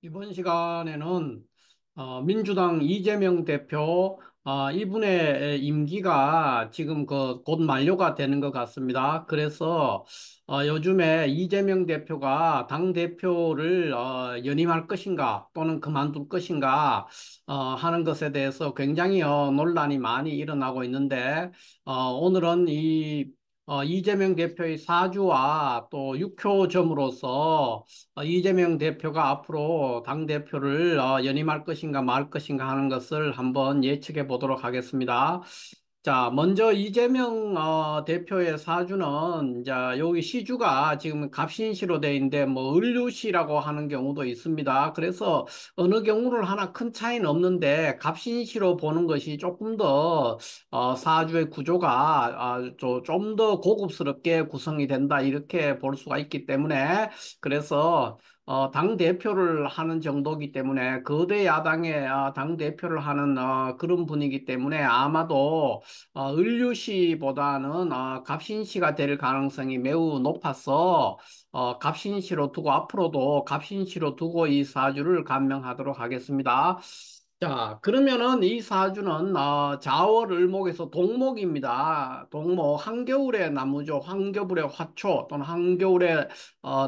이번 시간에는 민주당 이재명 대표 이분의 임기가 지금 곧 만료가 되는 것 같습니다. 그래서 요즘에 이재명 대표가 당 대표를 연임할 것인가 또는 그만둘 것인가 하는 것에 대해서 굉장히 논란이 많이 일어나고 있는데 오늘은 이재명 대표의 사주와 또 육효점으로서 이재명 대표가 앞으로 당대표를 연임할 것인가 말 것인가 하는 것을 한번 예측해 보도록 하겠습니다. 자, 먼저 이재명 대표의 사주는 이제 여기 시주가 지금 갑신시로 돼 있는데 뭐 을류시라고 하는 경우도 있습니다. 그래서 어느 경우를 하나 큰 차이는 없는데 갑신시로 보는 것이 조금 더 사주의 구조가 좀 더 고급스럽게 구성이 된다 이렇게 볼 수가 있기 때문에 그래서 당 대표를 하는 정도이기 때문에 거대 야당의 당 대표를 하는 그런 분이기 때문에 아마도 을류시보다는 갑신시가 될 가능성이 매우 높아서 갑신시로 두고 앞으로도 갑신시로 두고 이 사주를 감명하도록 하겠습니다. 자, 그러면은 이 사주는 자월을목에서 동목입니다. 동목, 한겨울의 나무죠. 한겨울의 화초 또는 한겨울의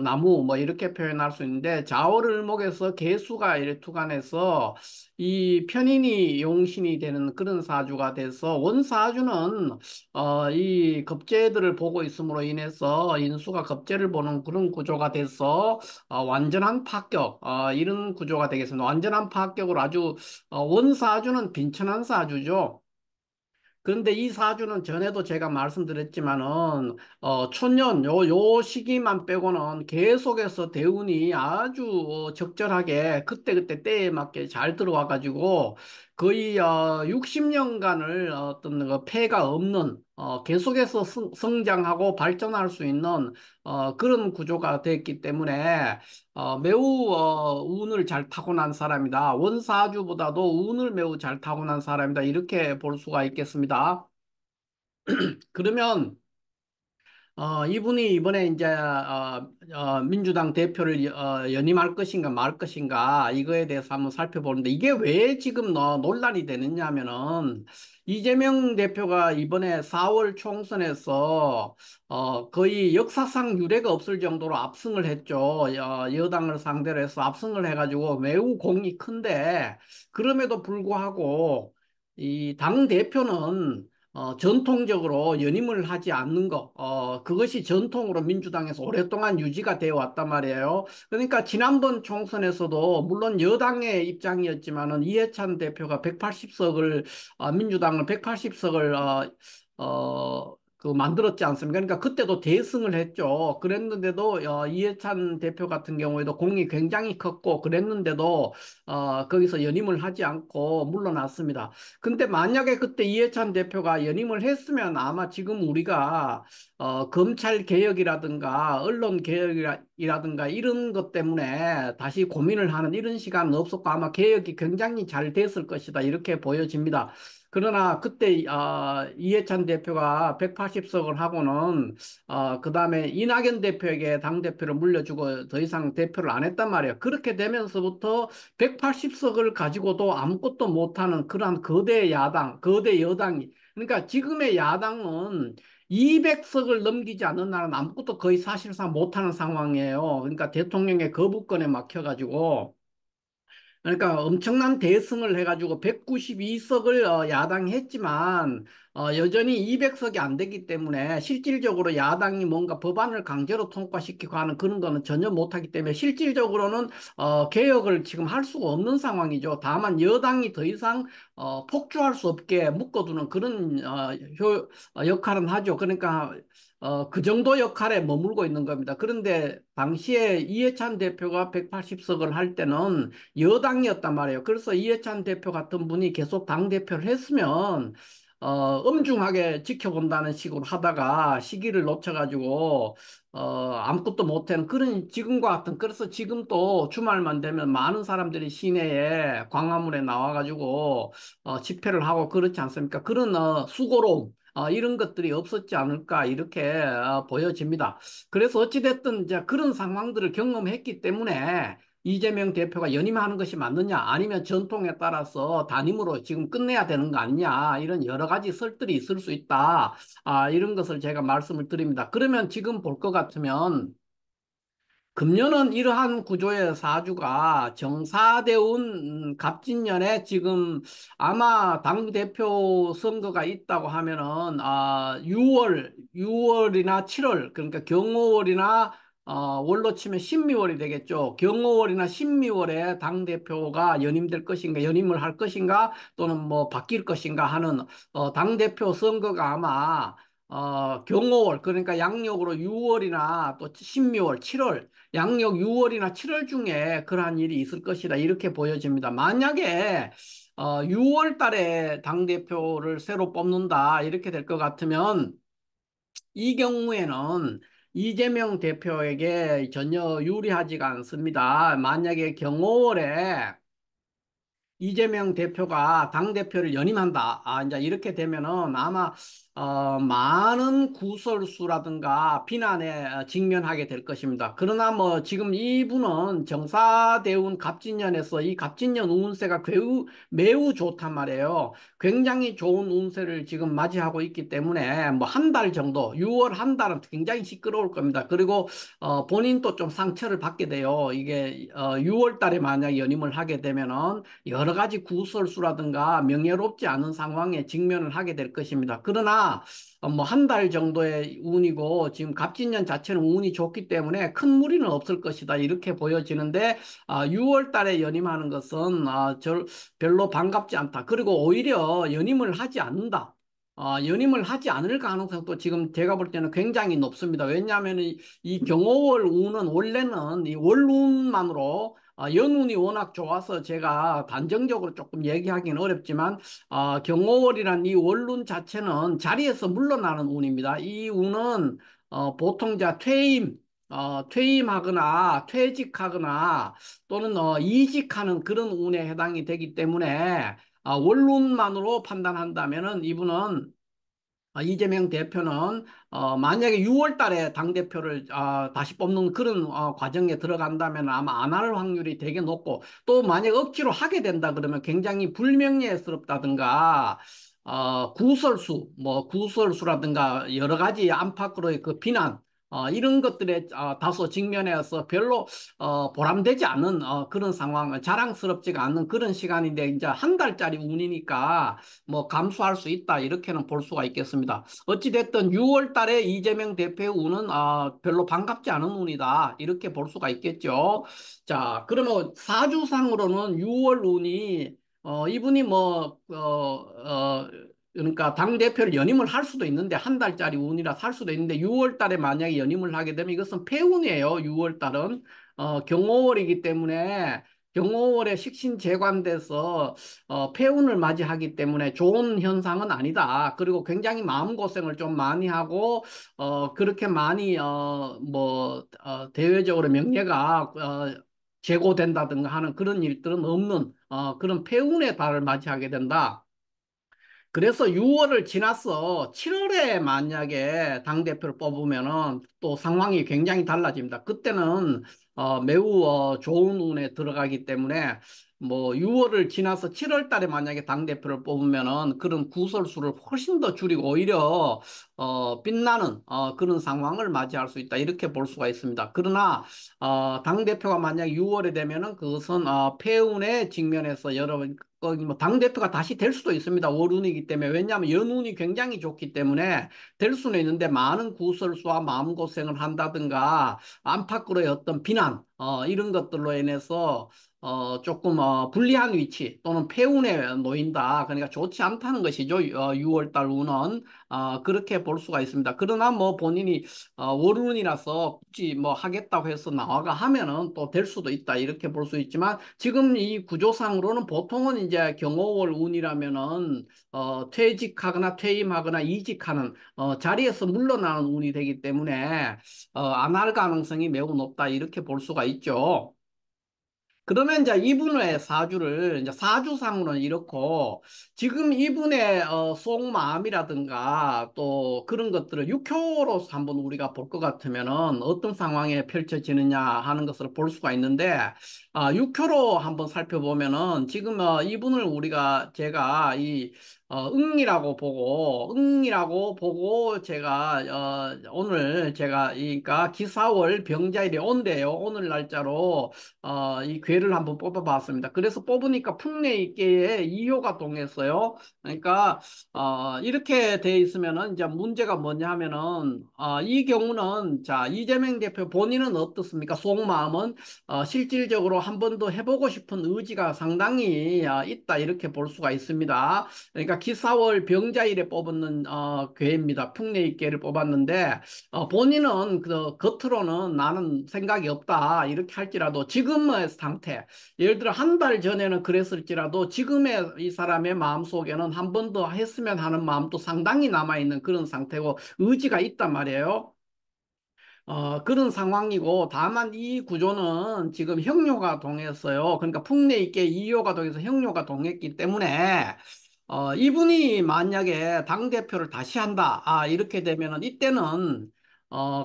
나무 뭐 이렇게 표현할 수 있는데 자월을목에서 개수가 이렇게 투간해서 이 편인이 용신이 되는 그런 사주가 돼서 원사주는 이 겁재들을 보고 있음으로 인해서 인수가 겁재를 보는 그런 구조가 돼서 완전한 파격 이런 구조가 되겠습니다. 완전한 파격으로 아주 원사주는 빈천한 사주죠. 그런데 이 사주는 전에도 제가 말씀드렸지만은 초년 요 시기만 빼고는 계속해서 대운이 아주 적절하게 그때그때 때에 맞게 잘 들어와 가지고 거의 60년간을 어떤 폐가 없는 계속해서 성장하고 발전할 수 있는 그런 구조가 됐기 때문에 매우 운을 잘 타고난 사람이다. 원사주보다도 운을 매우 잘 타고난 사람이다. 이렇게 볼 수가 있겠습니다. 그러면 이분이 이번에 이제 민주당 대표를 연임할 것인가 말 것인가 이거에 대해서 한번 살펴보는데 이게 왜 지금 논란이 되느냐 하면은 이재명 대표가 이번에 4월 총선에서 거의 역사상 유례가 없을 정도로 압승을 했죠. 여당을 상대로 해서 압승을 해가지고 매우 공이 큰데 그럼에도 불구하고 이 당 대표는 전통적으로 연임을 하지 않는 것, 그것이 전통으로 민주당에서 오랫동안 유지가 되어 왔단 말이에요. 그러니까 지난번 총선에서도 물론 여당의 입장이었지만은 이해찬 대표가 180석을, 민주당은 180석을, 만들었지 않습니까? 그러니까 그때도 대승을 했죠. 그랬는데도, 이해찬 대표 같은 경우에도 공이 굉장히 컸고, 그랬는데도, 거기서 연임을 하지 않고 물러났습니다. 근데 만약에 그때 이해찬 대표가 연임을 했으면 아마 지금 우리가 검찰 개혁이라든가 언론 개혁이라든가 이런 것 때문에 다시 고민을 하는 이런 시간은 없었고 아마 개혁이 굉장히 잘 됐을 것이다 이렇게 보여집니다. 그러나 그때 이해찬 대표가 180석을 하고는 그다음에 이낙연 대표에게 당대표를 물려주고 더 이상 대표를 안 했단 말이에요. 그렇게 되면서부터 180석을 가지고도 아무것도 못하는 그러한 거대 야당, 거대 여당이. 그러니까 지금의 야당은 200석을 넘기지 않는 나라는 아무것도 거의 사실상 못하는 상황이에요. 그러니까 대통령의 거부권에 막혀가지고. 그러니까 엄청난 대승을 해가지고 192석을 야당이 했지만 여전히 200석이 안 되기 때문에 실질적으로 야당이 뭔가 법안을 강제로 통과시키고 하는 그런 거는 전혀 못하기 때문에 실질적으로는 개혁을 지금 할 수가 없는 상황이죠. 다만 여당이 더 이상 폭주할 수 없게 묶어두는 그런 역할은 하죠. 그러니까 그 정도 역할에 머물고 있는 겁니다. 그런데 당시에 이해찬 대표가 180석을 할 때는 여당이었단 말이에요. 그래서 이해찬 대표 같은 분이 계속 당대표를 했으면, 엄중하게 지켜본다는 식으로 하다가 시기를 놓쳐가지고, 아무것도 못한 그런 지금과 같은, 그래서 지금 또 주말만 되면 많은 사람들이 시내에 광화문에 나와가지고, 집회를 하고 그렇지 않습니까? 그런, 수고로움. 이런 것들이 없었지 않을까 이렇게 보여집니다. 그래서 어찌됐든 이제 그런 상황들을 경험했기 때문에 이재명 대표가 연임하는 것이 맞느냐, 아니면 전통에 따라서 단임으로 지금 끝내야 되는 거 아니냐, 이런 여러 가지 설들이 있을 수 있다. 이런 것을 제가 말씀을 드립니다. 그러면 지금 볼 것 같으면 금년은 이러한 구조의 사주가 정사대운 갑진년에 지금 아마 당대표 선거가 있다고 하면은 6월이나 7월, 그러니까 경호월이나 월로 치면 신미월이 되겠죠. 경호월이나 신미월에 당대표가 연임될 것인가, 연임을 할 것인가, 또는 뭐 바뀔 것인가 하는 당대표 선거가 아마 경호월, 그러니까 양력으로 6월이나 또 신미월, 7월, 양력 6월이나 7월 중에 그러한 일이 있을 것이다. 이렇게 보여집니다. 만약에 6월 달에 당대표를 새로 뽑는다. 이렇게 될 것 같으면 이 경우에는 이재명 대표에게 전혀 유리하지가 않습니다. 만약에 경호월에 이재명 대표가 당대표를 연임한다. 이제 이렇게 되면은 아마, 많은 구설수라든가 비난에 직면하게 될 것입니다. 그러나 뭐 지금 이분은 정사대운 갑진년에서 이 갑진년 운세가 매우 좋단 말이에요. 굉장히 좋은 운세를 지금 맞이하고 있기 때문에 뭐 한 달 정도, 6월 한 달은 굉장히 시끄러울 겁니다. 그리고 본인도 좀 상처를 받게 돼요. 이게 6월 달에 만약 연임을 하게 되면은 여러 가지 구설수라든가 명예롭지 않은 상황에 직면을 하게 될 것입니다. 그러나 뭐 한 달 정도의 운이고 지금 갑진년 자체는 운이 좋기 때문에 큰 무리는 없을 것이다. 이렇게 보여지는데 6월 달에 연임하는 것은 별로 반갑지 않다. 그리고 오히려 연임을 하지 않는다. 연임을 하지 않을 가능성도 지금 제가 볼 때는 굉장히 높습니다. 왜냐하면 이 경호월 운은 원래는 이 월운만으로 연운이 워낙 좋아서 제가 단정적으로 조금 얘기하기는 어렵지만 경호월이란 이 원룬 자체는 자리에서 물러나는 운입니다. 이 운은 보통 퇴임하거나 퇴직하거나 또는 이직하는 그런 운에 해당이 되기 때문에 원룬만으로 판단한다면은 이분은 이재명 대표는 만약에 6월 달에 당대표를 다시 뽑는 그런 과정에 들어간다면 아마 안 할 확률이 되게 높고 또 만약 억지로 하게 된다 그러면 굉장히 불명예스럽다든가 구설수라든가 여러 가지 안팎으로의 그 비난 이런 것들에 다소 직면해서 별로 보람되지 않은 그런 상황, 자랑스럽지가 않은 그런 시간인데 이제 한 달짜리 운이니까 뭐 감수할 수 있다 이렇게는 볼 수가 있겠습니다. 어찌됐든 6월 달에 이재명 대표의 운은 별로 반갑지 않은 운이다 이렇게 볼 수가 있겠죠. 자, 그러면 사주상으로는 6월 운이 이분이 그러니까 당대표를 연임을 할 수도 있는데 한 달짜리 운이라 살 수도 있는데 6월 달에 만약에 연임을 하게 되면 이것은 폐운이에요. 6월 달은 경호월이기 때문에 경호월에 식신재관돼서 폐운을 맞이하기 때문에 좋은 현상은 아니다. 그리고 굉장히 마음고생을 좀 많이 하고 그렇게 많이 대외적으로 명예가 제고된다든가 하는 그런 일들은 없는 그런 폐운의 달을 맞이하게 된다. 그래서 6월을 지나서 7월에 만약에 당대표를 뽑으면은 또 상황이 굉장히 달라집니다. 그때는 매우 좋은 운에 들어가기 때문에 뭐 6월을 지나서 7월 달에 만약에 당대표를 뽑으면은 그런 구설수를 훨씬 더 줄이고 오히려 빛나는 그런 상황을 맞이할 수 있다. 이렇게 볼 수가 있습니다. 그러나 당대표가 만약 6월에 되면은 그것은 폐운에 직면해서 여러분 거기 뭐 당대표가 다시 될 수도 있습니다. 월운이기 때문에. 왜냐하면 연운이 굉장히 좋기 때문에 될 수는 있는데 많은 구설수와 마음고생을 한다든가 안팎으로의 어떤 비난, 이런 것들로 인해서 조금 불리한 위치 또는 폐운에 놓인다. 그러니까 좋지 않다는 것이죠. 6월 달 운은. 그렇게 볼 수가 있습니다. 그러나 뭐 본인이 월운이라서 굳이 뭐 하겠다고 해서 나와가 하면은 또 될 수도 있다. 이렇게 볼 수 있지만 지금 이 구조상으로는 보통은 이제 경호월 운이라면은 퇴직하거나 퇴임하거나 이직하는 자리에서 물러나는 운이 되기 때문에 안 할 가능성이 매우 높다. 이렇게 볼 수가 있죠. 그러면 이제 이분의 사주를 이제 사주상으로는 이렇고, 지금 이분의 속마음이라든가 또 그런 것들을 육효로서 한번 우리가 볼 것 같으면은 어떤 상황에 펼쳐지느냐 하는 것을 볼 수가 있는데, 육효로 한번 살펴보면은 지금 이분을 제가 응이라고 보고 제가 오늘 제가 그러니까 기사월 병자일이 온대요. 오늘 날짜로 이 괴를 한번 뽑아봤습니다. 그래서 뽑으니까 풍래익계에 이효가 동했어요. 그러니까 이렇게 돼 있으면은 이제 문제가 뭐냐 하면은 이 경우는 자 이재명 대표 본인은 어떻습니까? 속마음은 실질적으로 한 번 더 해보고 싶은 의지가 상당히 있다 이렇게 볼 수가 있습니다. 그러니까 기사월 병자일에 뽑는 괴입니다. 풍래익계를 뽑았는데 본인은 그 겉으로는 나는 생각이 없다 이렇게 할지라도 지금의 상태, 예를 들어 한 달 전에는 그랬을지라도 지금의 이 사람의 마음속에는 한 번 더 했으면 하는 마음도 상당히 남아있는 그런 상태고 의지가 있단 말이에요. 그런 상황이고, 다만 이 구조는 지금 형료가 동했어요. 그러니까 풍래 있게 이효가 동해서 형료가 동했기 때문에, 이분이 만약에 당대표를 다시 한다. 이렇게 되면은, 이때는,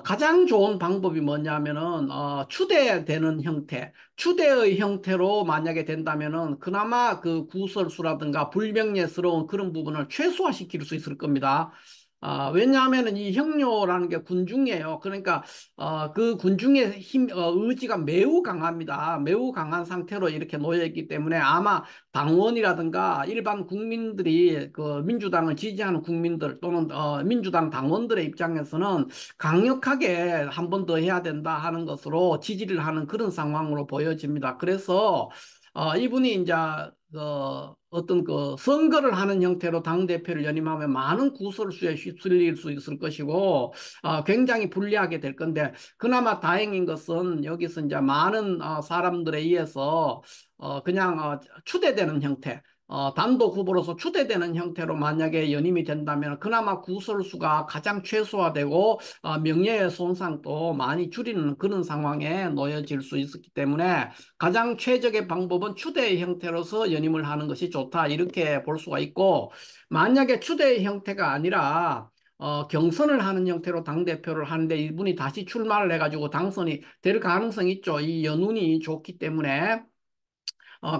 가장 좋은 방법이 뭐냐면은, 추대되는 형태, 추대의 형태로 만약에 된다면은, 그나마 그 구설수라든가 불명예스러운 그런 부분을 최소화시킬 수 있을 겁니다. 왜냐하면은 이 형료라는 게 군중이에요. 그러니까 그 군중의 의지가 매우 강합니다. 매우 강한 상태로 이렇게 놓여 있기 때문에 아마 당원이라든가 일반 국민들이 그 민주당을 지지하는 국민들 또는 민주당 당원들의 입장에서는 강력하게 한 번 더 해야 된다 하는 것으로 지지를 하는 그런 상황으로 보여집니다. 그래서 이분이 이제 어떤 그 선거를 하는 형태로 당대표를 연임하면 많은 구설수에 휩쓸릴 수 있을 것이고, 굉장히 불리하게 될 건데, 그나마 다행인 것은 여기서 이제 많은 사람들에 의해서 그냥 추대되는 형태, 단독 후보로서 추대되는 형태로 만약에 연임이 된다면 그나마 구설수가 가장 최소화되고 명예의 손상도 많이 줄이는 그런 상황에 놓여질 수 있었기 때문에 가장 최적의 방법은 추대의 형태로서 연임을 하는 것이 좋다 이렇게 볼 수가 있고, 만약에 추대의 형태가 아니라 경선을 하는 형태로 당대표를 하는데 이분이 다시 출마를 해가지고 당선이 될 가능성이 있죠. 이 연운이 좋기 때문에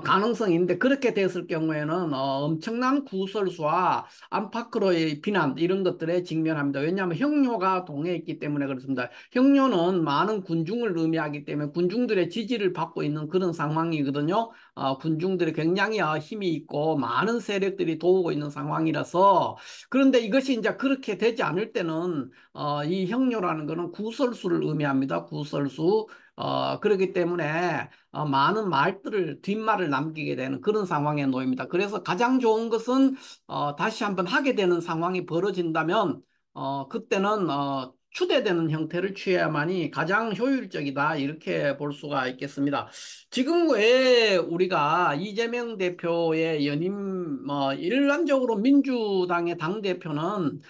가능성이 있는데 그렇게 됐을 경우에는 엄청난 구설수와 안팎으로의 비난 이런 것들에 직면합니다. 왜냐하면 형료가 동해 있기 때문에 그렇습니다. 형료는 많은 군중을 의미하기 때문에 군중들의 지지를 받고 있는 그런 상황이거든요. 군중들이 굉장히 힘이 있고 많은 세력들이 도우고 있는 상황이라서, 그런데 이것이 이제 그렇게 되지 않을 때는 이 형료라는 것은 구설수를 의미합니다. 구설수. 그렇기 때문에 많은 말들을 뒷말을 남기게 되는 그런 상황에 놓입니다. 그래서 가장 좋은 것은 다시 한번 하게 되는 상황이 벌어진다면 그때는 추대되는 형태를 취해야만이 가장 효율적이다 이렇게 볼 수가 있겠습니다. 지금 왜 우리가 이재명 대표의 연임 일반적으로 민주당의 당 대표는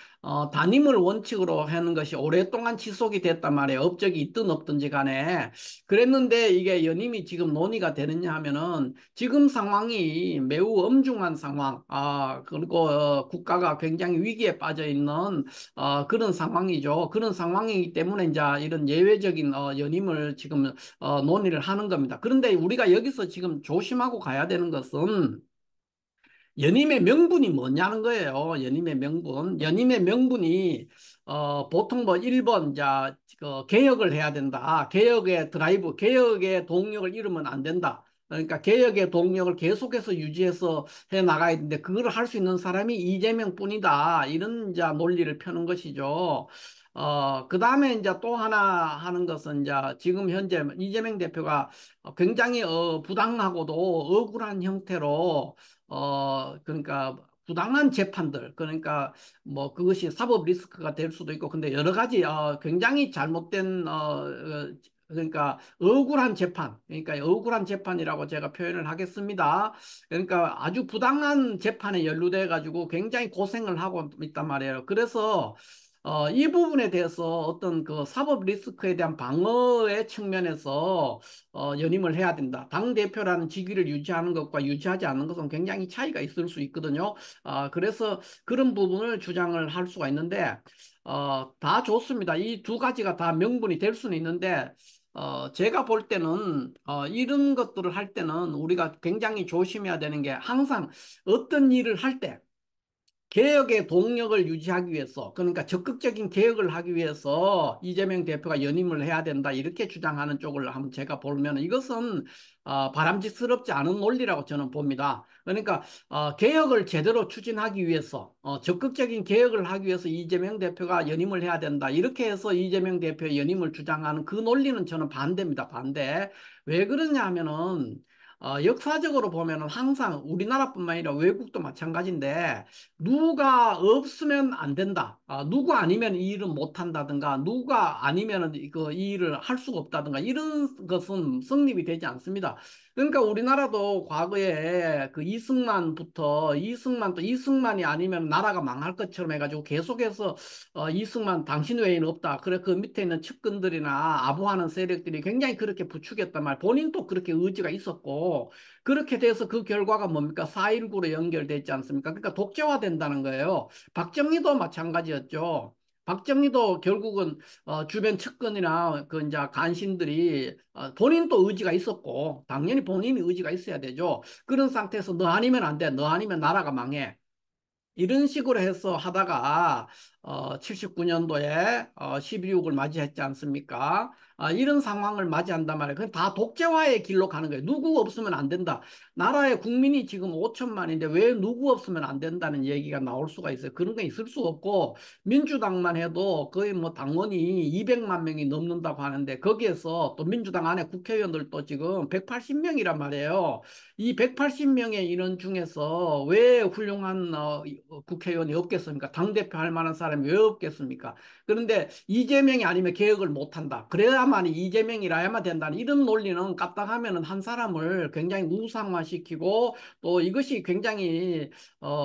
단임을 원칙으로 하는 것이 오랫동안 지속이 됐단 말이에요. 업적이 있든 없든지 간에. 그랬는데 이게 연임이 지금 논의가 되느냐 하면은 지금 상황이 매우 엄중한 상황, 그리고 국가가 굉장히 위기에 빠져 있는 그런 상황이죠. 그런 상황이기 때문에 이제 이런 예외적인 연임을 지금 논의를 하는 겁니다. 그런데 우리가 여기서 지금 조심하고 가야 되는 것은 연임의 명분이 뭐냐는 거예요. 연임의 명분. 연임의 명분이 보통 뭐 1번 자 개혁을 해야 된다. 개혁의 드라이브, 개혁의 동력을 잃으면 안 된다. 그러니까 개혁의 동력을 계속해서 유지해서 해 나가야 되는데 그걸 할 수 있는 사람이 이재명뿐이다. 이런 이제 논리를 펴는 것이죠. 그다음에 이제 또 하나 하는 것은 이제 지금 현재 이재명 대표가 굉장히 부당하고도 억울한 형태로 그러니까 부당한 재판들, 그러니까 뭐 그것이 사법 리스크가 될 수도 있고, 근데 여러 가지 굉장히 잘못된 그러니까 억울한 재판, 그러니까 억울한 재판이라고 제가 표현을 하겠습니다. 그러니까 아주 부당한 재판에 연루돼 가지고 굉장히 고생을 하고 있단 말이에요. 그래서 이 부분에 대해서 어떤 그 사법 리스크에 대한 방어의 측면에서 연임을 해야 된다. 당대표라는 직위를 유지하는 것과 유지하지 않는 것은 굉장히 차이가 있을 수 있거든요. 그래서 그런 부분을 주장을 할 수가 있는데, 다 좋습니다. 이 두 가지가 다 명분이 될 수는 있는데, 제가 볼 때는, 이런 것들을 할 때는 우리가 굉장히 조심해야 되는 게 항상 어떤 일을 할 때, 개혁의 동력을 유지하기 위해서, 그러니까 적극적인 개혁을 하기 위해서 이재명 대표가 연임을 해야 된다, 이렇게 주장하는 쪽을 한번 제가 보면 이것은 바람직스럽지 않은 논리라고 저는 봅니다. 그러니까 개혁을 제대로 추진하기 위해서, 적극적인 개혁을 하기 위해서 이재명 대표가 연임을 해야 된다, 이렇게 해서 이재명 대표의 연임을 주장하는 그 논리는 저는 반대입니다. 반대. 왜 그러냐 하면은 역사적으로 보면은 항상 우리나라뿐만 아니라 외국도 마찬가지인데, 누가 없으면 안 된다. 누구 아니면 이 일은 못 한다든가, 누가 아니면 이 일을 할 수가 없다든가, 이런 것은 성립이 되지 않습니다. 그러니까 우리나라도 과거에 그 이승만 또 이승만이 아니면 나라가 망할 것처럼 해가지고 계속해서 이승만 당신 외에는 없다. 그래 그 밑에 있는 측근들이나 아부하는 세력들이 굉장히 그렇게 부추겼단 말. 본인도 그렇게 의지가 있었고, 그렇게 돼서 그 결과가 뭡니까? 4.19로 연결되지 않습니까? 그러니까 독재화된다는 거예요. 박정희도 마찬가지였죠. 박정희도 결국은 주변 측근이나 그 이제 간신들이 본인도 의지가 있었고, 당연히 본인이 의지가 있어야 되죠. 그런 상태에서 너 아니면 안 돼. 너 아니면 나라가 망해. 이런 식으로 해서 하다가 79년도에 12.6을 맞이했지 않습니까? 이런 상황을 맞이한단 말이에요. 그건 다 독재화의 길로 가는 거예요. 누구 없으면 안 된다. 나라의 국민이 지금 5천만인데 왜 누구 없으면 안 된다는 얘기가 나올 수가 있어요. 그런 거 있을 수 없고, 민주당만 해도 거의 뭐 당원이 200만 명이 넘는다고 하는데, 거기에서 또 민주당 안에 국회의원들도 지금 180명이란 말이에요. 이 180명의 인원 중에서 왜 훌륭한 국회의원이 없겠습니까? 당대표 할 만한 사람이 왜 없겠습니까? 그런데 이재명이 아니면 개혁을 못한다. 그래야만 이재명이라야만 된다는 이런 논리는 까딱하면 한 사람을 굉장히 우상화시키고, 또 이것이 굉장히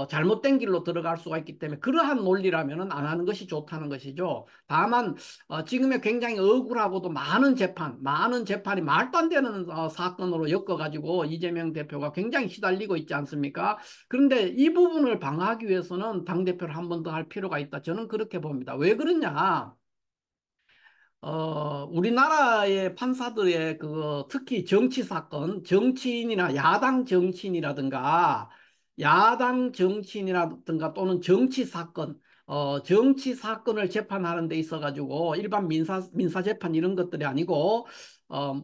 잘못된 길로 들어갈 수가 있기 때문에, 그러한 논리라면 안 하는 것이 좋다는 것이죠. 다만 지금의 굉장히 억울하고도 많은 재판이 말도 안 되는 사건으로 엮어가지고 이재명 대표가 굉장히 시달리고 있지 않습니까? 그런데 이 부분을 방어하기 위해서는 당대표를 한 번 더 할 필요가 있다. 저는 그렇게 봅니다. 왜 그러냐? 우리나라의 판사들의 그 특히 정치 사건, 정치인이나 야당 정치인이라든가 또는 정치 사건, 정치 사건을 재판하는 데 있어가지고 일반 민사 재판 이런 것들이 아니고, 어,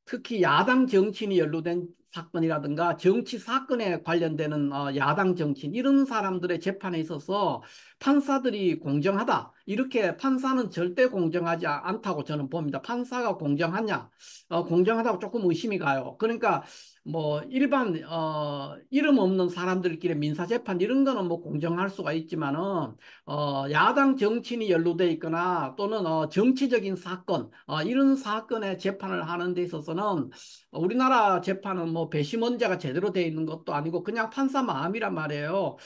특히 야당 정치인이 연루된 사건이라든가 정치 사건에 관련되는 야당 정치인 이런 사람들의 재판에 있어서 판사들이 공정하다. 이렇게 판사는 절대 공정하지 않다고 저는 봅니다. 판사가 공정하냐? 공정하다고 조금 의심이 가요. 그러니까 뭐 일반 이름 없는 사람들끼리 민사재판 이런 거는 뭐 공정할 수가 있지만은 야당 정치인이 연루돼 있거나 또는 정치적인 사건 이런 사건의 재판을 하는 데 있어서는 우리나라 재판은 뭐 배심원자가 제대로 돼 있는 것도 아니고 그냥 판사 마음이란 말이에요.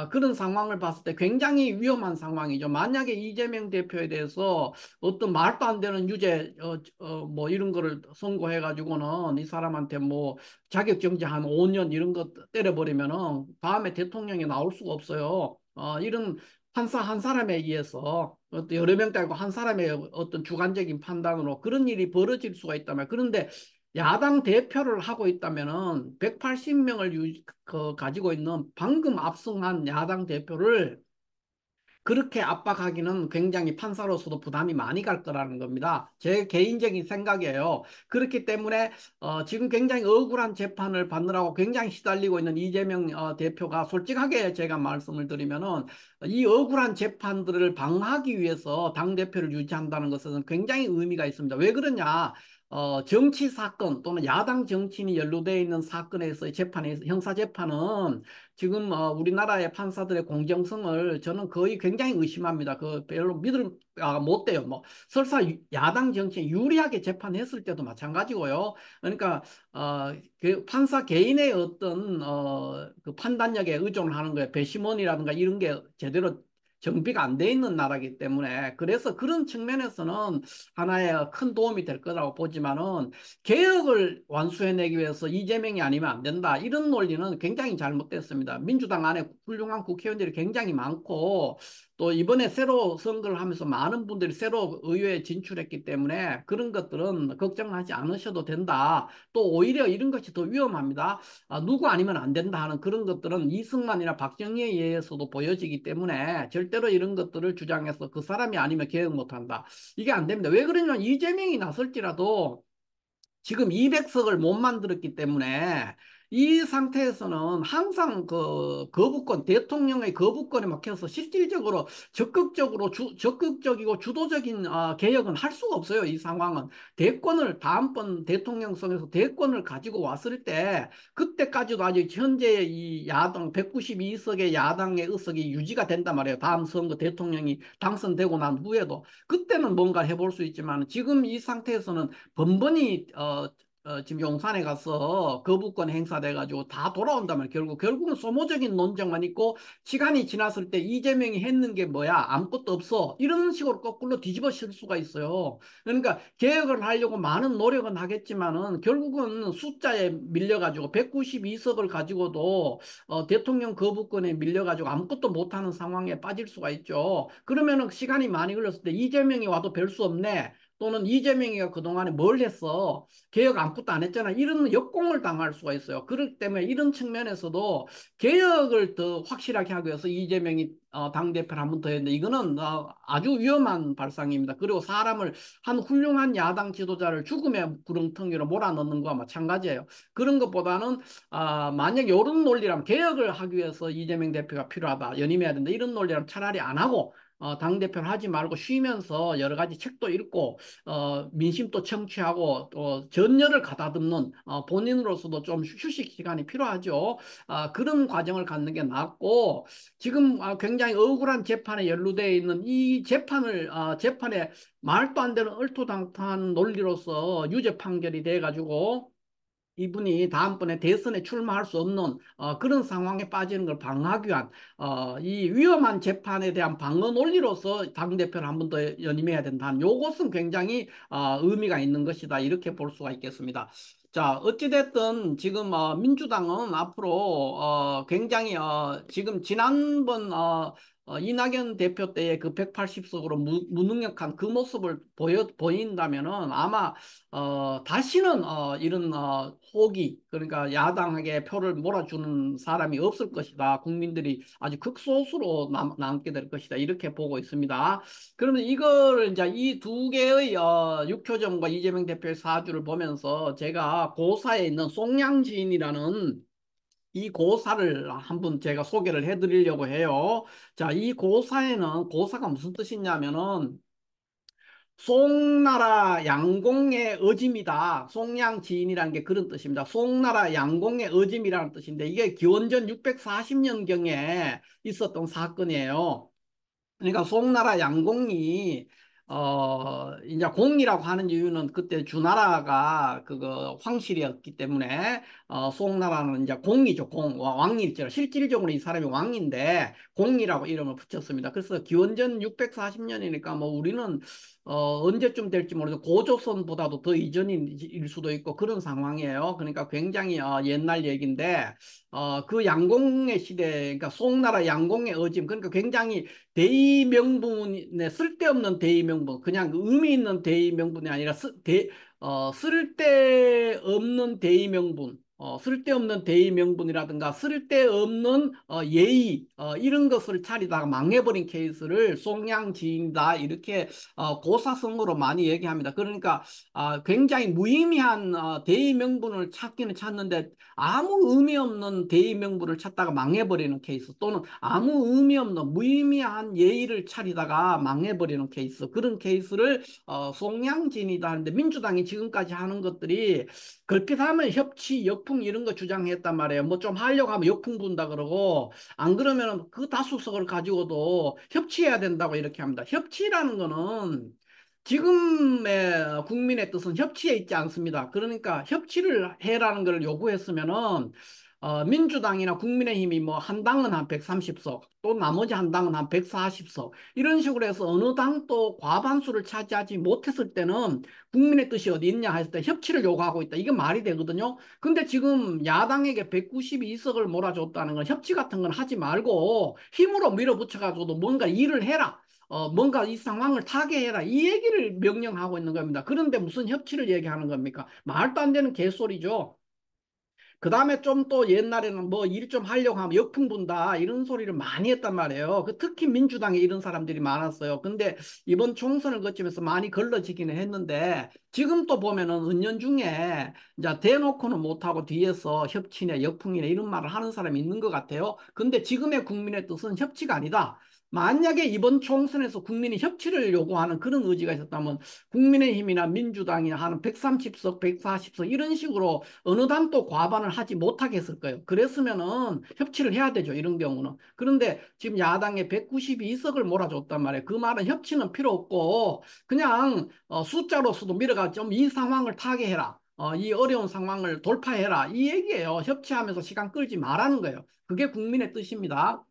그런 상황을 봤을 때 굉장히 위험한 상황이죠. 만약에 이재명 대표에 대해서 어떤 말도 안 되는 유죄, 뭐 이런 거를 선고해가지고는 이 사람한테 뭐 자격정지 한 5년 이런 거 때려버리면은 다음에 대통령이 나올 수가 없어요. 이런 판사 한 사람에 의해서 여러 명 딸고 한 사람의 어떤 주관적인 판단으로 그런 일이 벌어질 수가 있다면, 그런데 야당 대표를 하고 있다면은 180명을 가지고 있는 방금 압승한 야당 대표를 그렇게 압박하기는 굉장히 판사로서도 부담이 많이 갈 거라는 겁니다. 제 개인적인 생각이에요. 그렇기 때문에 지금 굉장히 억울한 재판을 받느라고 굉장히 시달리고 있는 이재명 대표가 솔직하게 제가 말씀을 드리면은 이 억울한 재판들을 방어하기 위해서 당대표를 유지한다는 것은 굉장히 의미가 있습니다. 왜 그러냐? 정치 사건 또는 야당 정치인이 연루되어 있는 사건에서의 재판에서 형사 재판은 지금 우리나라의 판사들의 공정성을 저는 거의 굉장히 의심합니다. 그 별로 믿을 못 돼요. 뭐 설사 야당 정치인 유리하게 재판했을 때도 마찬가지고요. 그러니까 그 판사 개인의 어떤 그 판단력에 의존을 하는 거예요. 배심원이라든가 이런 게 제대로 정비가 안 돼 있는 나라이기 때문에 그래서 그런 측면에서는 하나의 큰 도움이 될 거라고 보지만은 개혁을 완수해내기 위해서 이재명이 아니면 안 된다. 이런 논리는 굉장히 잘못됐습니다. 민주당 안에 훌륭한 국회의원들이 굉장히 많고 또 이번에 새로 선거를 하면서 많은 분들이 새로 의회에 진출했기 때문에 그런 것들은 걱정하지 않으셔도 된다. 또 오히려 이런 것이 더 위험합니다. 누구 아니면 안 된다 하는 그런 것들은 이승만이나 박정희에 의해서도 보여지기 때문에 절대로 이런 것들을 주장해서 그 사람이 아니면 개혁 못한다. 이게 안 됩니다. 왜 그러냐면 이재명이 나설지라도 지금 200석을 못 만들었기 때문에 이 상태에서는 항상 그 거부권, 대통령의 거부권에 막혀서 실질적으로 적극적이고 주도적인 개혁은 할 수가 없어요. 이 상황은. 대권을 다음번 대통령 선에서 대권을 가지고 왔을 때 그때까지도 아직 현재 이 야당 192석의 야당의 의석이 유지가 된단 말이에요. 다음 선거 대통령이 당선되고 난 후에도. 그때는 뭔가 해볼 수 있지만 지금 이 상태에서는 번번이 지금 용산에 가서 거부권 행사돼 가지고 다 돌아온다면 결국은 소모적인 논쟁만 있고 시간이 지났을 때 이재명이 했는 게 뭐야 아무것도 없어 이런 식으로 거꾸로 뒤집어질 수가 있어요. 그러니까 개혁을 하려고 많은 노력은 하겠지만은 결국은 숫자에 밀려 가지고 192석을 가지고도 대통령 거부권에 밀려 가지고 아무것도 못하는 상황에 빠질 수가 있죠. 그러면은 시간이 많이 걸렸을 때 이재명이 와도 별 수 없네. 또는 이재명이가 그동안에 뭘 했어? 개혁 아무것도 안 했잖아. 이런 역공을 당할 수가 있어요. 그렇기 때문에 이런 측면에서도 개혁을 더 확실하게 하기 위해서 이재명이 당대표를 한 번 더 했는데 이거는 아주 위험한 발상입니다. 그리고 사람을 한 훌륭한 야당 지도자를 죽음의 구렁텅이로 몰아넣는 것과 마찬가지예요. 그런 것보다는 만약 이런 논리라면 개혁을 하기 위해서 이재명 대표가 필요하다. 연임해야 된다. 이런 논리라면 차라리 안 하고 당대표를 하지 말고 쉬면서 여러 가지 책도 읽고 민심도 청취하고 또 전열을 가다듬는 본인으로서도 좀 휴식 시간이 필요하죠. 그런 과정을 갖는 게 낫고 지금 굉장히 억울한 재판에 연루되어 있는 이 재판에 말도 안 되는 얼토당토한 논리로서 유죄 판결이 돼 가지고 이분이 다음번에 대선에 출마할 수 없는 그런 상황에 빠지는 걸 방어하기 위한 이 위험한 재판에 대한 방어 논리로서 당대표를 한 번 더 연임해야 된다는 요것은 굉장히 의미가 있는 것이다. 이렇게 볼 수가 있겠습니다. 자, 어찌됐든 지금 민주당은 앞으로 굉장히 지금 지난번 이낙연 대표 때의 그 180석으로 무능력한 그 모습을 보인다면은 아마 다시는 이런 호기 그러니까 야당에게 표를 몰아주는 사람이 없을 것이다. 국민들이 아주 극소수로 남게 될 것이다. 이렇게 보고 있습니다. 그러면 이걸 이제 이 두 개의 육표정과 이재명 대표의 사주를 보면서 제가 고사에 있는 송량진이라는 이 고사를 한번 제가 소개를 해드리려고 해요. 자, 이 고사에는 고사가 무슨 뜻이냐면은 송나라 양공의 어짐이다. 송양지인이라는 게 그런 뜻입니다. 송나라 양공의 어짐이라는 뜻인데 이게 기원전 640년경에 있었던 사건이에요. 그러니까 송나라 양공이 이제 공이라고 하는 이유는 그때 주나라가 그거 황실이었기 때문에 송나라는 이제 공이죠. 공 왕일제로 실질적으로 이 사람이 왕인데 공이라고 이름을 붙였습니다. 그래서 기원전 640년이니까 뭐 우리는 언제쯤 될지 모르죠. 고조선보다도 더 이전일 수도 있고 그런 상황이에요. 그러니까 굉장히 옛날 얘기인데 그 양공의 시대, 그러니까 송나라 양공의 어짐, 그러니까 굉장히 대의명분에 쓸데없는 대의명분, 그냥 의미 있는 대의명분이 아니라 쓸데없는 대의명분, 쓸데없는 대의명분이라든가 쓸데없는 예의 이런 것을 차리다가 망해버린 케이스를 송양지인다 이렇게 고사성어로 많이 얘기합니다. 그러니까 굉장히 무의미한 대의명분을 찾기는 찾는데 아무 의미 없는 대의명분을 찾다가 망해버리는 케이스 또는 아무 의미 없는 무의미한 예의를 차리다가 망해버리는 케이스 그런 케이스를 송양진이다 하는데 민주당이 지금까지 하는 것들이 걸핏하면 협치, 역풍 이런 거 주장했단 말이에요. 뭐 좀 하려고 하면 역풍 분다 그러고 안 그러면 그 다수석을 가지고도 협치해야 된다고 이렇게 합니다. 협치라는 거는 지금의 국민의 뜻은 협치에 있지 않습니다. 그러니까 협치를 해라는 걸 요구했으면은 민주당이나 국민의힘이 뭐 한 당은 한 130석, 또 나머지 한 당은 한 140석, 이런 식으로 해서 어느 당도 과반수를 차지하지 못했을 때는 국민의 뜻이 어디 있냐 했을 때 협치를 요구하고 있다. 이게 말이 되거든요. 근데 지금 야당에게 192석을 몰아줬다는 건 협치 같은 건 하지 말고 힘으로 밀어붙여가지고도 뭔가 일을 해라. 뭔가 이 상황을 타개해라. 이 얘기를 명령하고 있는 겁니다. 그런데 무슨 협치를 얘기하는 겁니까? 말도 안 되는 개소리죠. 그 다음에 좀 또 옛날에는 뭐 일 좀 하려고 하면 역풍 분다 이런 소리를 많이 했단 말이에요. 특히 민주당에 이런 사람들이 많았어요. 근데 이번 총선을 거치면서 많이 걸러지기는 했는데 지금 또 보면은 은연중에 이제 대놓고는 못하고 뒤에서 협치네 역풍이네 이런 말을 하는 사람이 있는 것 같아요. 근데 지금의 국민의 뜻은 협치가 아니다. 만약에 이번 총선에서 국민이 협치를 요구하는 그런 의지가 있었다면 국민의힘이나 민주당이 하는 130석, 140석 이런 식으로 어느 당도 과반을 하지 못하게 했을 거예요. 그랬으면은 협치를 해야 되죠. 이런 경우는. 그런데 지금 야당에 192석을 몰아줬단 말이에요. 그 말은 협치는 필요 없고 그냥 숫자로서도 밀어가 좀 이 상황을 타개해라. 이 어려운 상황을 돌파해라. 이 얘기예요. 협치하면서 시간 끌지 말라는 거예요. 그게 국민의 뜻입니다.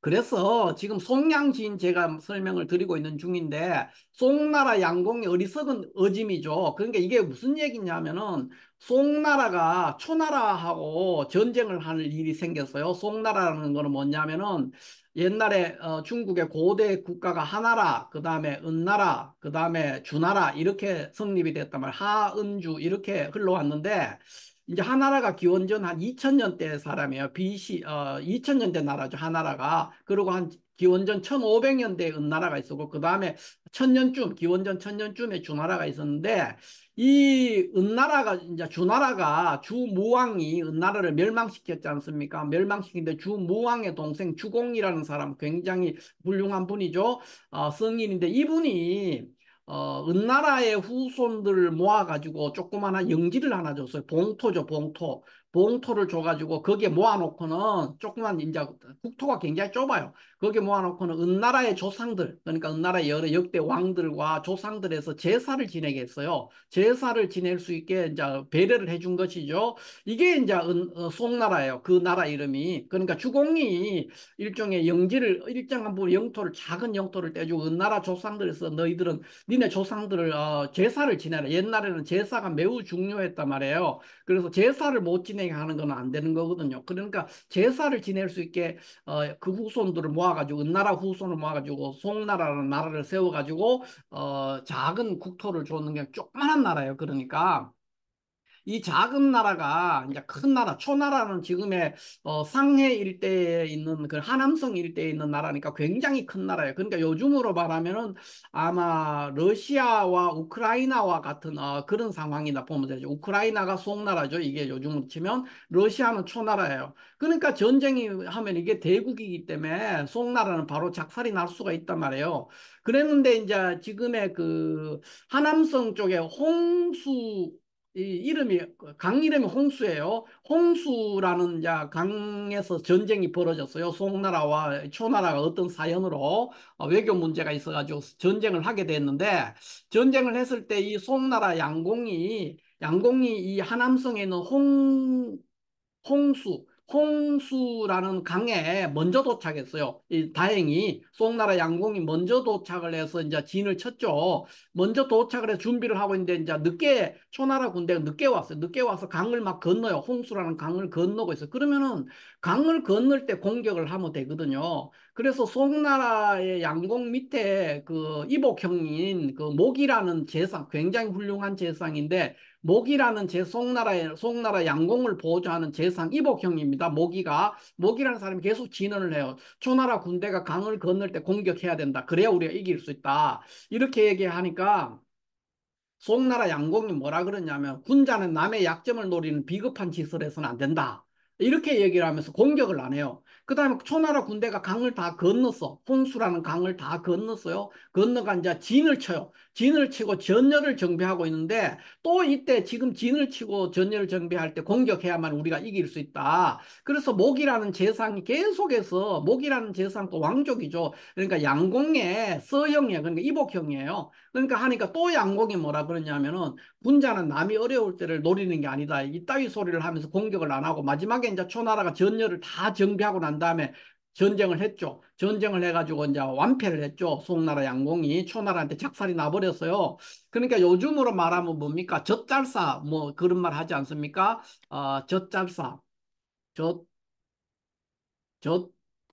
그래서 지금 송량진 제가 설명을 드리고 있는 중인데 송나라 양공의 어리석은 어짐이죠. 그러니까 이게 무슨 얘기냐면은 송나라가 초나라하고 전쟁을 하는 일이 생겼어요. 송나라라는 거는 뭐냐면은 옛날에 중국의 고대 국가가 하나라, 그 다음에 은나라, 그 다음에 주나라 이렇게 성립이 됐단 말이에요. 하은주 이렇게 흘러왔는데 이제 하나라가 기원전 한 2000년대 사람이에요. BC 2000년대 나라죠. 하나라가. 그리고 한 기원전 1500년대에 은나라가 있었고 그다음에 천년쯤 기원전 천년쯤에 주나라가 있었는데 이 은나라가 이제 주나라가 주무왕이 은나라를 멸망시켰지 않습니까? 멸망시킨데 주무왕의 동생 주공이라는 사람 굉장히 훌륭한 분이죠. 성인인데 이분이 은나라의 후손들을 모아가지고 조그마한 영지를 하나 줬어요. 봉토죠, 봉토. 봉토를 줘가지고 거기에 모아놓고는 조그만 이제 국토가 굉장히 좁아요. 거기에 모아놓고는 은나라의 조상들, 그러니까 은나라의 여러 역대 왕들과 조상들에서 제사를 지내게 했어요. 제사를 지낼 수 있게 이제 배려를 해준 것이죠. 이게 이제 송나라예요. 그 나라 이름이. 그러니까 주공이 일종의 영지를 일정한 부분 영토를 작은 영토를 떼주고 은나라 조상들에서 너희들은 니네 조상들을 제사를 지내라. 옛날에는 제사가 매우 중요했단 말이에요. 그래서 제사를 못 지내게 하는 건 안 되는 거거든요. 그러니까 제사를 지낼 수 있게 그 후손들을 모아가지고 은나라 후손을 모아가지고 송나라라는 나라를 세워가지고 작은 국토를 줬는 게 조그만한 나라예요. 그러니까 이 작은 나라가 이제 큰 나라, 초나라는 지금의 상해 일대에 있는 그 하남성 일대에 있는 나라니까 굉장히 큰 나라예요. 그러니까 요즘으로 말하면은 아마 러시아와 우크라이나와 같은 그런 상황이다 보면 되죠. 우크라이나가 송나라죠. 이게 요즘으로 치면 러시아는 초나라예요. 그러니까 전쟁이 하면 이게 대국이기 때문에 송나라는 바로 작살이 날 수가 있단 말이에요. 그랬는데 이제 지금의 그 하남성 쪽에 홍수 이 이름이 강 이름이 홍수예요. 홍수라는 이제 강에서 전쟁이 벌어졌어요. 송나라와 초나라가 어떤 사연으로 외교 문제가 있어가지고 전쟁을 하게 됐는데 전쟁을 했을 때 이 송나라 양공이 이 하남성에 있는 홍수라는 강에 먼저 도착했어요. 다행히 송나라 양공이 먼저 도착을 해서 이제 진을 쳤죠. 먼저 도착을 해서 준비를 하고 있는데 이제 늦게 초나라 군대가 늦게 왔어요. 늦게 와서 강을 막 건너요. 홍수라는 강을 건너고 있어요. 그러면은 강을 건널 때 공격을 하면 되거든요. 그래서 송나라의 양공 밑에 그 이복형인 그 목이라는 재상, 굉장히 훌륭한 재상인데 목이라는 송나라 양공을 보조하는 재상 이복형입니다. 목이라는 사람이 계속 진언을 해요. 초나라 군대가 강을 건널 때 공격해야 된다. 그래야 우리가 이길 수 있다. 이렇게 얘기하니까 송나라 양공이 뭐라 그러냐면 군자는 남의 약점을 노리는 비겁한 짓을 해서는 안 된다. 이렇게 얘기를 하면서 공격을 안 해요. 그 다음에 초나라 군대가 강을 다 건넜어. 홍수라는 강을 다 건넜어요. 건너가 이제 진을 쳐요. 진을 치고 전열을 정비하고 있는데 또 이때 지금 진을 치고 전열을 정비할 때 공격해야만 우리가 이길 수 있다. 그래서 목이라는 재상이 계속해서 목이라는 재상도 왕족이죠. 그러니까 양공의 서형이에요. 그러니까 이복형이에요. 그러니까 하니까 또 양공이 뭐라 그러냐면은 군자는 남이 어려울 때를 노리는 게 아니다. 이따위 소리를 하면서 공격을 안 하고 마지막에 이제 초나라가 전열을 다 정비하고 난 다음에 전쟁을 했죠. 전쟁을 해가지고 이제 완패를 했죠. 송나라 양공이 초나라한테 작살이 나버렸어요. 그러니까 요즘으로 말하면 뭡니까? 젖잘싸 뭐 그런 말 하지 않습니까? 젖잘싸, 젖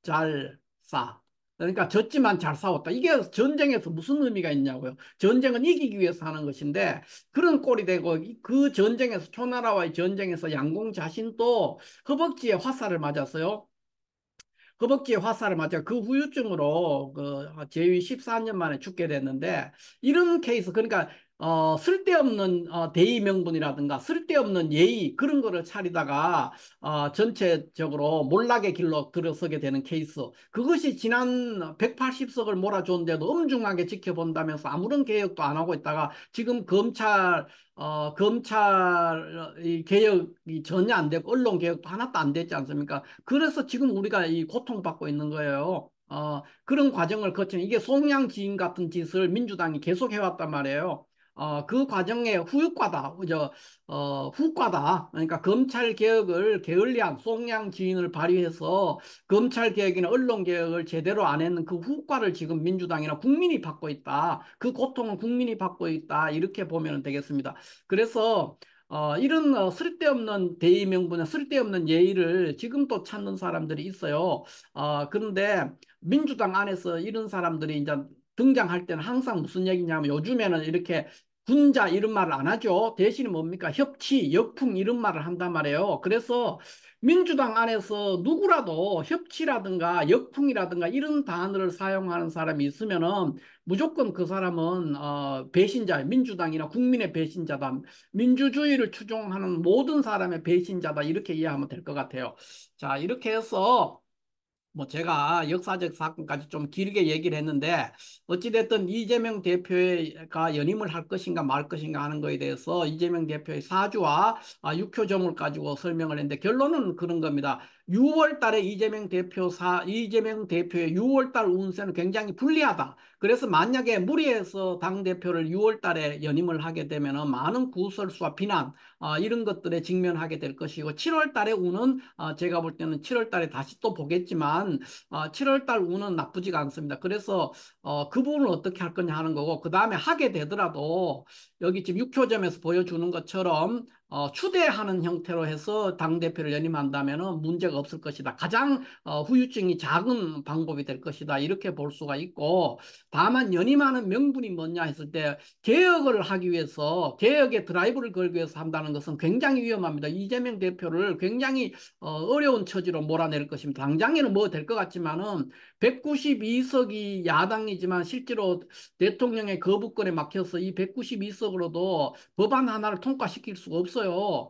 잘 싸. 그러니까 졌지만 잘 싸웠다. 이게 전쟁에서 무슨 의미가 있냐고요. 전쟁은 이기기 위해서 하는 것인데 그런 꼴이 되고 그 전쟁에서 초나라와의 전쟁에서 양공 자신도 허벅지에 화살을 맞았어요. 허벅지에 화살을 맞아 그 후유증으로 그 제위 14년 만에 죽게 됐는데 이런 케이스 그러니까 쓸데없는 대의 명분이라든가 쓸데없는 예의 그런 거를 차리다가 전체적으로 몰락의 길로 들어서게 되는 케이스 그것이 지난 180석을 몰아줬는데도 엄중하게 지켜본다면서 아무런 개혁도 안 하고 있다가 지금 검찰 이 개혁이 전혀 안 되고 언론 개혁도 하나도 안 됐지 않습니까? 그래서 지금 우리가 이 고통받고 있는 거예요. 그런 과정을 거친 이게 송양지인 같은 짓을 민주당이 계속 해왔단 말이에요. 그 과정의 후과다, 후과다. 그러니까 검찰 개혁을 게을리한 송양지인을 발휘해서 검찰 개혁이나 언론 개혁을 제대로 안 했는 그 후과를 지금 민주당이나 국민이 받고 있다. 그 고통은 국민이 받고 있다. 이렇게 보면 되겠습니다. 그래서 이런 쓸데없는 대의 명분에 쓸데없는 예의를 지금도 찾는 사람들이 있어요. 그런데 민주당 안에서 이런 사람들이 이제 등장할 때는 항상 무슨 얘기냐면 요즘에는 이렇게 군자 이런 말을 안 하죠. 대신에 뭡니까? 협치, 역풍 이런 말을 한단 말이에요. 그래서 민주당 안에서 누구라도 협치라든가 역풍이라든가 이런 단어를 사용하는 사람이 있으면은 무조건 그 사람은 배신자, 민주당이나 국민의 배신자다. 민주주의를 추종하는 모든 사람의 배신자다. 이렇게 이해하면 될 것 같아요. 자, 이렇게 해서 뭐 제가 역사적 사건까지 좀 길게 얘기를 했는데 어찌됐든 이재명 대표가 연임을 할 것인가 말 것인가 하는 거에 대해서 이재명 대표의 사주와 육효점을 가지고 설명을 했는데 결론은 그런 겁니다. 6월 달에 이재명 대표의 6월 달 운세는 굉장히 불리하다. 그래서 만약에 무리해서 당 대표를 6월 달에 연임을 하게 되면 많은 구설수와 비난 이런 것들에 직면하게 될 것이고 7월 달에 운은 제가 볼 때는 7월 달에 다시 또 보겠지만 7월 달 운은 나쁘지가 않습니다. 그래서 그 부분을 어떻게 할 거냐 하는 거고 그 다음에 하게 되더라도 여기 지금 6호점에서 보여주는 것처럼 추대하는 형태로 해서 당대표를 연임한다면 문제가 없을 것이다. 가장 후유증이 작은 방법이 될 것이다. 이렇게 볼 수가 있고 다만 연임하는 명분이 뭐냐 했을 때 개혁을 하기 위해서 개혁의 드라이브를 걸기 위해서 한다는 것은 굉장히 위험합니다. 이재명 대표를 굉장히 어려운 처지로 몰아낼 것입니다. 당장에는 뭐 될 것 같지만은 192석이 야당이지만 실제로 대통령의 거부권에 막혀서 이 192석으로도 법안 하나를 통과시킬 수가 없어요.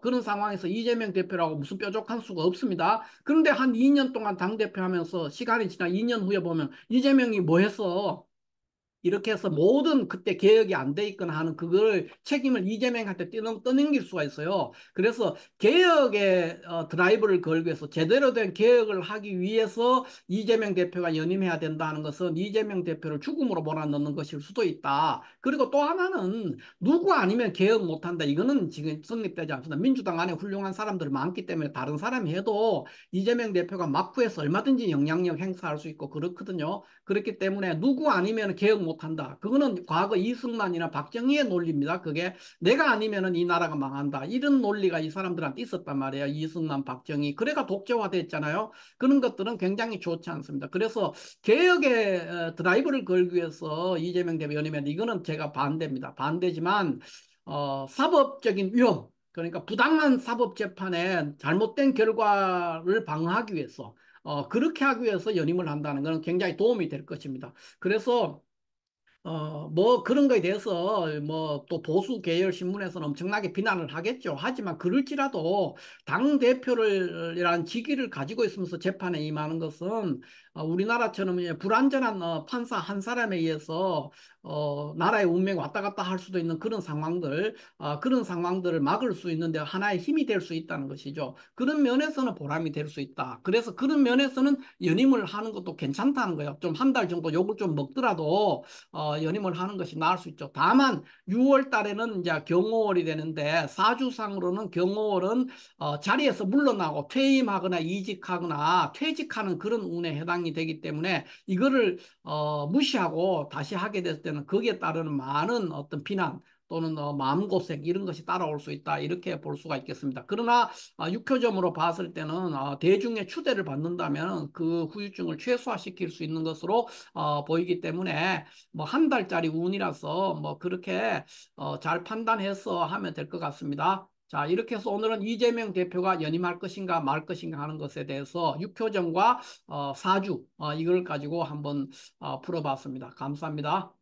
그런 상황에서 이재명 대표라고 무슨 뾰족한 수가 없습니다. 그런데 한 2년 동안 당대표 하면서 시간이 지나 2년 후에 보면 이재명이 뭐 했어? 이렇게 해서 모든 그때 개혁이 안 돼 있거나 하는 그걸 책임을 이재명한테 떠넘길 수가 있어요. 그래서 개혁의 드라이브를 걸기 위해서 제대로 된 개혁을 하기 위해서 이재명 대표가 연임해야 된다는 것은 이재명 대표를 죽음으로 몰아넣는 것일 수도 있다. 그리고 또 하나는 누구 아니면 개혁 못한다. 이거는 지금 성립되지 않습니다. 민주당 안에 훌륭한 사람들 많기 때문에 다른 사람이 해도 이재명 대표가 막후해서 얼마든지 영향력 행사할 수 있고 그렇거든요. 그렇기 때문에 누구 아니면 개혁 못한다. 그거는 과거 이승만이나 박정희의 논리입니다. 그게 내가 아니면 이 나라가 망한다. 이런 논리가 이 사람들한테 있었단 말이에요. 이승만, 박정희. 그래가 독재화됐잖아요. 그런 것들은 굉장히 좋지 않습니다. 그래서 개혁의 드라이브를 걸기 위해서 이재명 대표연임면 이거는 제가 반대입니다. 반대지만 사법적인 위험 그러니까 부당한 사법재판에 잘못된 결과를 방어하기 위해서 그렇게 하기 위해서 연임을 한다는 것은 굉장히 도움이 될 것입니다. 그래서 뭐 그런 거에 대해서 뭐 또 보수 계열 신문에서는 엄청나게 비난을 하겠죠. 하지만 그럴지라도 당 대표를이란 직위를 가지고 있으면서 재판에 임하는 것은 우리나라처럼 이제 불완전한 판사 한 사람에 의해서 나라의 운명이 왔다 갔다 할 수도 있는 그런 상황들을 막을 수 있는데 하나의 힘이 될 수 있다는 것이죠. 그런 면에서는 보람이 될 수 있다. 그래서 그런 면에서는 연임을 하는 것도 괜찮다는 거예요. 좀 한 달 정도 욕을 좀 먹더라도 연임을 하는 것이 나을 수 있죠. 다만 6월 달에는 이제 경호월이 되는데 사주상으로는 경호월은 자리에서 물러나고 퇴임하거나 이직하거나 퇴직하는 그런 운에 해당이 되기 때문에 이거를 무시하고 다시 하게 됐을 때는 거기에 따르는 많은 어떤 비난 또는 마음고생 이런 것이 따라올 수 있다 이렇게 볼 수가 있겠습니다. 그러나 육효점으로 봤을 때는 대중의 추대를 받는다면 그 후유증을 최소화시킬 수 있는 것으로 보이기 때문에 뭐 한 달짜리 운이라서 뭐 그렇게 잘 판단해서 하면 될 것 같습니다. 자, 이렇게 해서 오늘은 이재명 대표가 연임할 것인가 말 것인가 하는 것에 대해서 육효정과 사주 이걸 가지고 한번 풀어봤습니다. 감사합니다.